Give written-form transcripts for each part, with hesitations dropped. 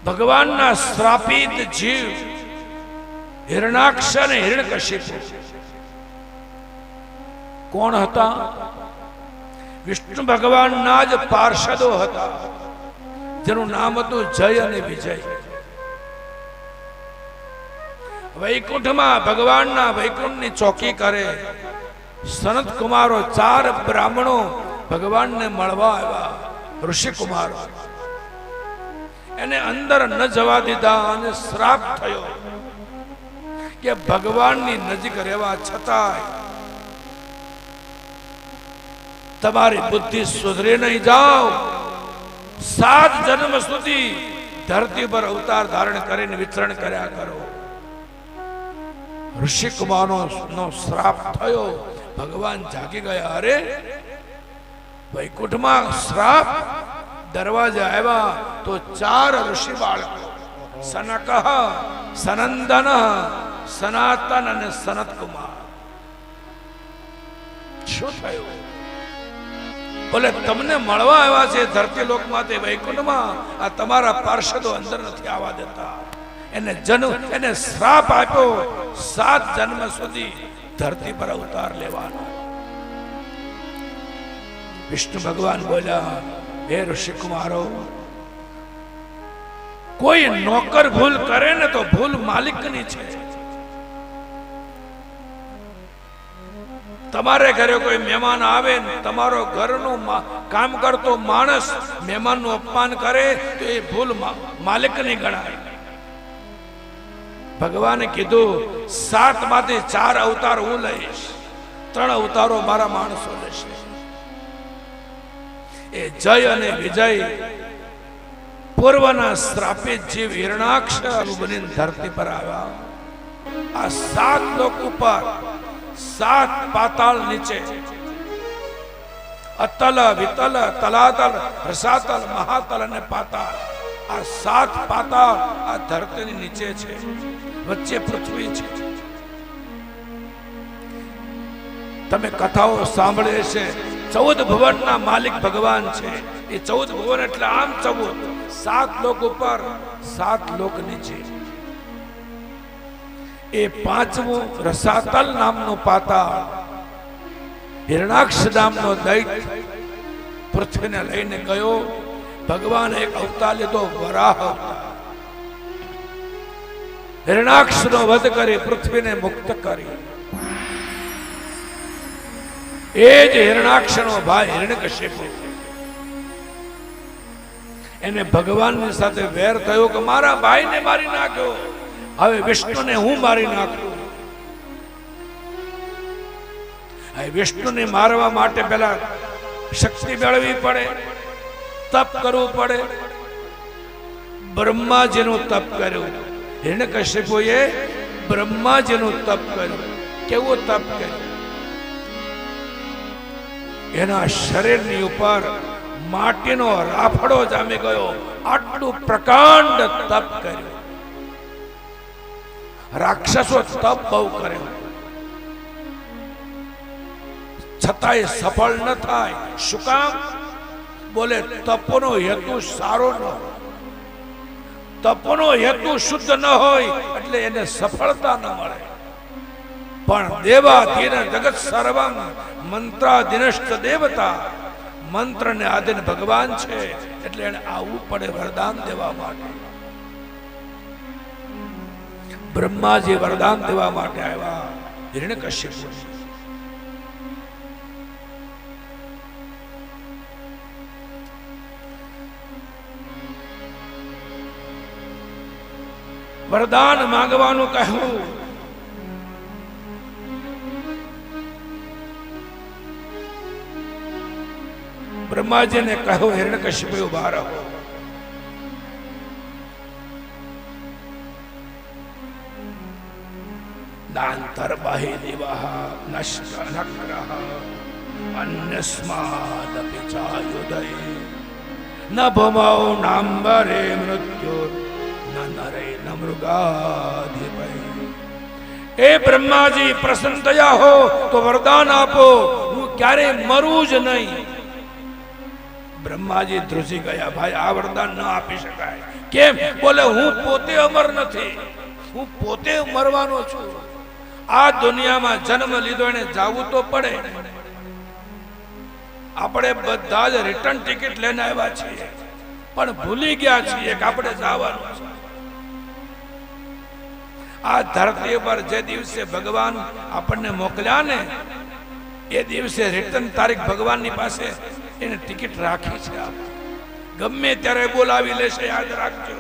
ભગવાનના શ્રાપિત જીવ હિરણાક્ષ અને હિરણ્યકશિપુ કોણ હતા? વિષ્ણુ ભગવાનના જ પાર્ષદો હતા, જેનું નામ હતું જય અને વિજય. વૈકુંઠમાં ભગવાનના વૈકુંઠની ચોકી કરે. સનત કુમારો 4 બ્રાહ્મણો ભગવાનને મળવા આવ્યા. ઋષિ કુમારો એને અંદર ન જવા દીધા અને શ્રાપ થયો કે ભગવાનની નજીક રહેવા છતાંય તમારી બુદ્ધિ સુધરે નહીં. જાઓ 7 જન્મ સુધી ધરતી પર અવતાર ધારણ કરીને વિચરણ કર્યા કરો. ઋષિ કુમારનો શ્રાપ થયો. ભગવાન જાગી ગયા. અરે વૈકુંઠમાં શ્રાપ. દરવાજા આવ્યા તો 4 ઋષિ બાળકો, સનક, સનંદન, સનાતન અને સનત કુમાર. શું થયું? બોલે તમને મળવા આવ્યા છે ધરતી લોકમાંથી વૈકુંઠમાં. આ તમારા પાર્ષદો અંદર નથી આવવા દેતા. એને શ્રાપ આપ્યો 7 જન્મ સુધી ધરતી પર અવતાર લેવાનો. વિષ્ણુ ભગવાન બોલ્યા, હે ઋષિ કુમારો, કોઈ નોકર ભૂલ કરે ને તો ભૂલ માલિકની છે. તમારે ઘરે કોઈ મહેમાન આવે ને તમારો ઘરનું કામ કરતો માણસ મહેમાનનું અપમાન કરે તો એ ભૂલ માલિકની ગણાય. ભગવાને કીધું 7 માંથી 4 અવતાર હું લઈશ, 3 અવતારો મારા માણસો લેશે. એ જય અને વિજય પૂર્વના શ્રાપિત જીવ હિરણાક્ષ બનીને ધરતી પર આવ્યા. આ 7 લોક ઉપર, 7 પાતાળ નીચે, અતલ, વિતલ, તલાતલ, રસાતલ, મહાતલ અને પાતાળ. આ 7 પાતાળ આ ધરતીની નીચે છે. વચ્ચે પૃથ્વી છે. તમે કથાઓ સાંભળે છે 14 ભુવનના માલિક ભગવાન છે. એ 14 ભુવન એટલે આમ 14, 7 લોક ઉપર, 7 લોક નીચે. એ 5મું રસાતલ નામનો પાતાળ, હિરણાક્ષ નામનો દૈત્ય પૃથ્વીને લઈને ગયો. ભગવાન એક અવતાર લીધો, વરાહ અવતાર. હિરણાક્ષનો વધ કરી પૃથ્વીને મુક્ત કરી. એ જ હિરણાક્ષનો ભાઈ હિરણ્યકશિપુ, એને ભગવાનની સાથે વેર થયો કે મારા ભાઈને મારી નાખ્યો, હવે વિષ્ણુને હું મારી નાખું. હવે વિષ્ણુને મારવા માટે પહેલા શક્તિ મેળવવી પડે, તપ કરવું પડે. બ્રહ્માજીનું તપ કર્યું. હિરણ્યકશિપુએ બ્રહ્માજીનું તપ કર્યું. કેવું તપ કર્યું? એના શરીરની ઉપર માટીનો રાફડો જામી ગયો. આટલું પ્રકાંડ તપ કર્યું. રાક્ષસો તપ બહુ કર્યો, છતાંય સફળ ન થાય. શું કામ? બોલે તપનો હેતુ સારો ન હોય. તપનો હેતુ શુદ્ધ ન હોય એટલે એને સફળતા ન મળે. પણ દેવાધીન જગત સર્વમ મંત્રાધીનસ્થ દેવતા, મંત્ર ને આધીન ભગવાન છે એટલે એને આવવું પડે વરદાન દેવા માટે. બ્રહ્માજી વરદાન દેવા માટે આવ્યા હિરણ્યકશિપુ. વરદાન માંગવાનું કહ્યું. બ્રહ્માજીને કહ્યું, હિરણ્યકશિપુ ઉભા રહો. દાંતર બાહી દિવાહ નષ્ટ નક્રહ અન્યસ્માદપિ ચાયુદય ન ભમૌ નાંબરે મૃત્યુર ન નરે ન મૃગાધિપય. એ બ્રહ્માજી પ્રસન્ન થયા હો તો વરદાન આપો, હું ક્યારે મરું જ નહીં. બ્રહ્માજી ધ્રુજી ગયા, ભાઈ આ વરદાન ન આપી શકાય. કેમ? બોલે હું પોતે અમર નથી, હું પોતે મરવાનો છું. આ દુનિયામાં જન્મ લીધો એને જાવું તો પડે. આપણે બધા જ રિટર્ન ટિકિટ લઈને આવ્યા છીએ, પણ ભૂલી ગયા છીએ કે આપણે જવાનું છે. આ ધરતી પર જે દિવસે ભગવાન આપણને મોકલ્યા ને એ દિવસે રિટર્ન તારીખ ભગવાનની પાસે એને ટિકિટ રાખી છે. ગમે ત્યારે બોલાવી લેશે, યાદ રાખજો.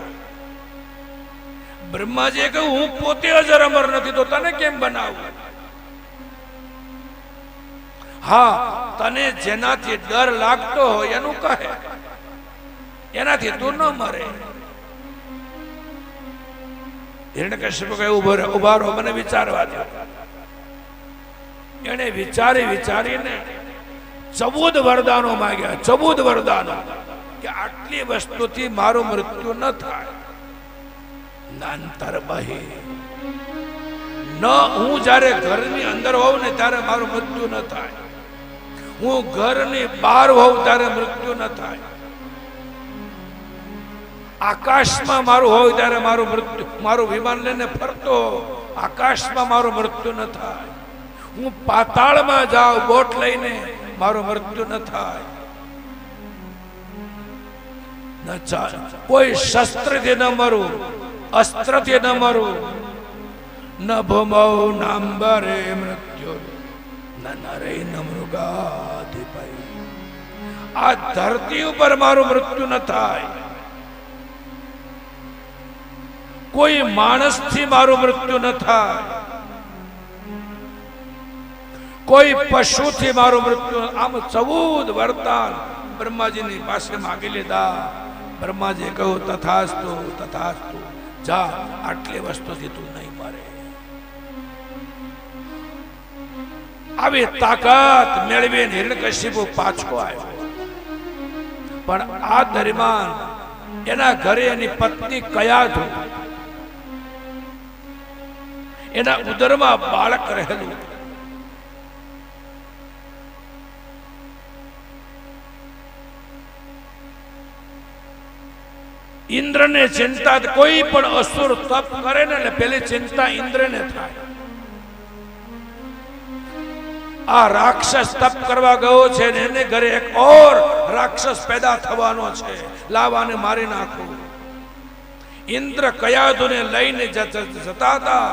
બ્રહ્માજીએ કહ્યું હું પોતે અજર અમર નથી તો તને કેમ બનાવું? હા, તને જેનાથી ડર લાગતો હોય એનું કહે, એનાથી તું ન મરે. હિરણ્યકશ્યપુ કહે ઉભા રહો, મને વિચારવા દો. એને વિચારીને 14 વરદાનો માંગ્યા, 14 વરદાનો, કે આટલી વસ્તુથી મારું મૃત્યુ ન થાય. નાંતર બહી ન, હું જ્યારે ઘરની અંદર હોઉં ને ત્યારે મારું મૃત્યુ ન થાય. હું ઘરની બહાર હોઉં ત્યારે મૃત્યુ ન થાય. આકાશમાં મારું હોય ત્યારે મારું મૃત્યુ, મારું વિમાન લઈને ફરતો આકાશમાં મારું મૃત્યુ ન થાય. હું પાતાળમાં જાઉં બોટ લઈને, મારું મૃત્યુ ન થાય. કોઈ શસ્ત્રથી ન મરું, અસ્ત્રથી ન મરું. ન ભૂમૌ નાંબરે મૃત્યુ ન નરે ન મૃગાધિપતિ. આ ધરતી ઉપર મારું મૃત્યુ ન થાય. કોઈ માણસથી મારું મૃત્યુ ન થાય. કોઈ પશુથી મારું મૃત્યુ. આમ 14 વરદાન બ્રહ્માજીની પાસે માગી લીધા. બ્રહ્માજીએ કહ્યું તથાસ્તુ તથાસ્તુ, જા, આટલી વસ્તુથી તું નહીં મરે. આવી તાકાત મેળવીને હિરણ્યકશ્યપુ પાછો આવ્યો. પણ આ દરમિયાન એના ઘરે એની પત્ની કયાધુ, એના ઉદરમાં બાળક રહેલું. ઇન્દ્રને ચિંતા, કોઈ પણ અસુર તપ કરે ને એટલે પેલી ચિંતા ઇન્દ્રને થાય. આ રાક્ષસ તપ કરવા ગયો છે ને એને ઘરે એક ઓર રાક્ષસ પેદા થવાનો છે, લાવાને મારી નાખો. ઇન્દ્ર કયાધુને લઈને જતા હતા.